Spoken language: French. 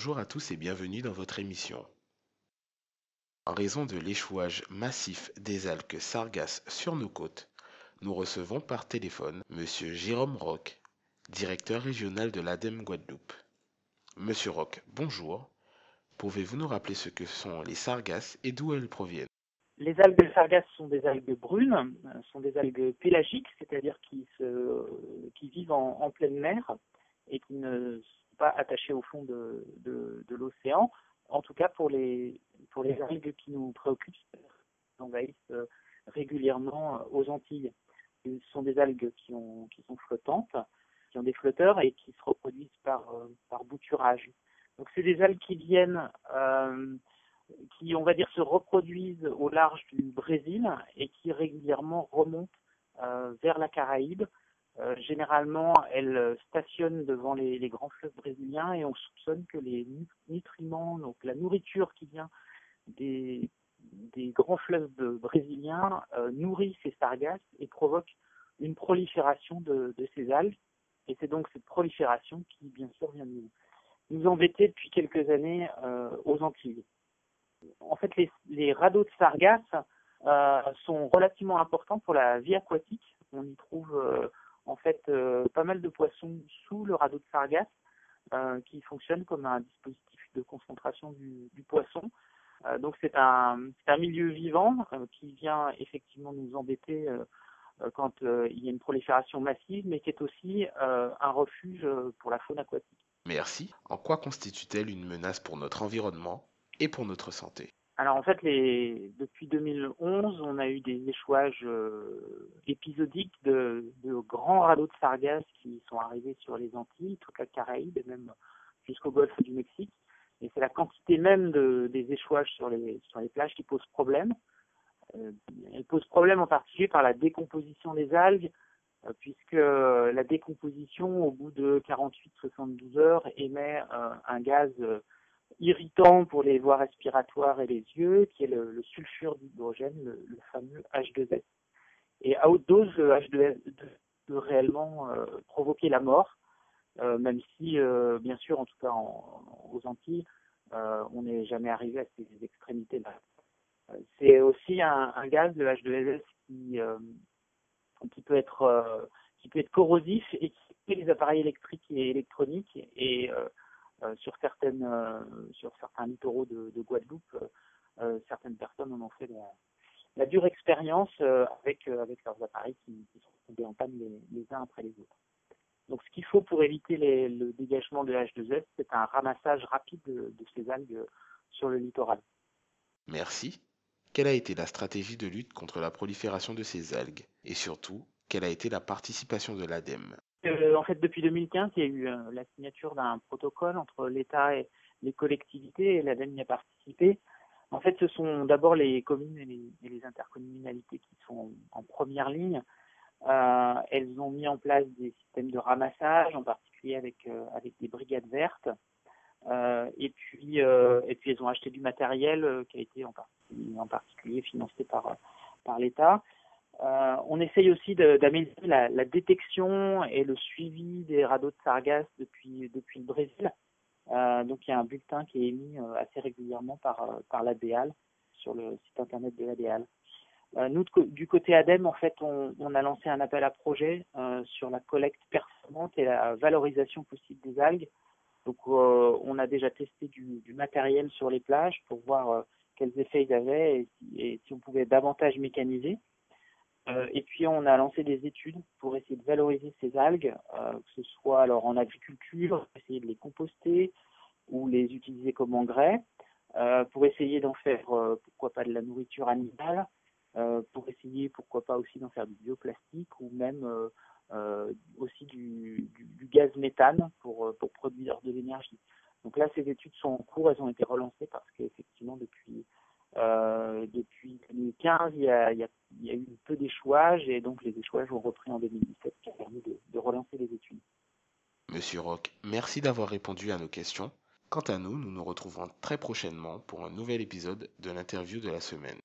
Bonjour à tous et bienvenue dans votre émission. En raison de l'échouage massif des algues sargasses sur nos côtes, nous recevons par téléphone Monsieur Jérôme Roch, directeur régional de l'ADEME Guadeloupe. Monsieur Roch, bonjour. Pouvez-vous nous rappeler ce que sont les sargasses et d'où elles proviennent? Les algues sargasses sont des algues brunes, sont des algues pélagiques, c'est-à-dire qui vivent en pleine mer et qui ne sont pas attachées au fond de l'océan. En tout cas pour les algues qui nous préoccupent, qui envahissent régulièrement aux Antilles. Ce sont des algues qui sont flottantes, qui ont des flotteurs et qui se reproduisent par bouturage. Donc c'est des algues qui viennent qui, on va dire, se reproduisent au large du Brésil et qui régulièrement remontent vers la Caraïbe. Généralement, elles stationnent devant les grands fleuves brésiliens et on soupçonne que les nutriments, donc la nourriture qui vient des grands fleuves brésiliens, nourrit ces sargasses et provoque une prolifération de ces algues. Et c'est donc cette prolifération qui, bien sûr, vient nous embêter depuis quelques années aux Antilles. En fait, les radeaux de sargasses sont relativement importants pour la vie aquatique. On y trouve en fait pas mal de poissons sous le radeau de sargasse qui fonctionne comme un dispositif de concentration du poisson. Donc c'est un milieu vivant qui vient effectivement nous embêter quand il y a une prolifération massive, mais qui est aussi un refuge pour la faune aquatique. Merci. En quoi constitue-t-elle une menace pour notre environnement et pour notre santé? Alors en fait, depuis 2011, on a eu des échouages épisodiques de grands radeaux de sargasses qui sont arrivés sur les Antilles, toute la Caraïbe et même jusqu'au golfe du Mexique. Et c'est la quantité même des échouages sur les plages qui pose problème. Elle pose problème en particulier par la décomposition des algues, puisque la décomposition, au bout de 48-72 heures, émet un gaz irritant pour les voies respiratoires et les yeux, qui est le sulfure d'hydrogène, le fameux H2S. Et à haute dose, le H2S peut réellement provoquer la mort, même si, bien sûr, en tout cas aux Antilles, on n'est jamais arrivé à ces extrémités-là. C'est aussi un gaz, le H2S, qui peut être corrosif et qui tue les appareils électriques et électroniques et sur certains littoraux de Guadeloupe, certaines personnes en ont fait la dure expérience avec leurs appareils qui sont tombés en panne les uns après les autres. Donc ce qu'il faut pour éviter le dégagement de H2S, c'est un ramassage rapide de ces algues sur le littoral. Merci. Quelle a été la stratégie de lutte contre la prolifération de ces algues? Et surtout, quelle a été la participation de l'ADEME? En fait, depuis 2015, il y a eu la signature d'un protocole entre l'État et les collectivités et l'ADEME y a participé. En fait, ce sont d'abord les communes et les intercommunalités qui sont en première ligne. Elles ont mis en place des systèmes de ramassage, en particulier avec des brigades vertes. Et puis elles ont acheté du matériel qui a été en particulier financé par l'État. On essaye aussi d'améliorer la détection et le suivi des radeaux de sargasses depuis le Brésil. Donc il y a un bulletin qui est émis assez régulièrement par l'ADEAL sur le site internet de l'ADEAL. Nous, du côté ADEME, en fait, on a lancé un appel à projet sur la collecte performante et la valorisation possible des algues. Donc on a déjà testé du matériel sur les plages pour voir quels effets ils avaient et si on pouvait davantage mécaniser. Et puis on a lancé des études pour essayer de valoriser ces algues, que ce soit alors en agriculture, essayer de les composter ou les utiliser comme engrais, pour essayer d'en faire pourquoi pas de la nourriture animale, pour essayer pourquoi pas aussi d'en faire du bioplastique ou même aussi du gaz méthane pour produire de l'énergie. Donc là, ces études sont en cours, elles ont été relancées parce qu'effectivement, depuis 2015, il y a eu peu d'échouages et donc les échouages ont repris en 2017, qui a permis de relancer les études. Monsieur Roch, merci d'avoir répondu à nos questions. Quant à nous, nous nous retrouvons très prochainement pour un nouvel épisode de l'interview de la semaine.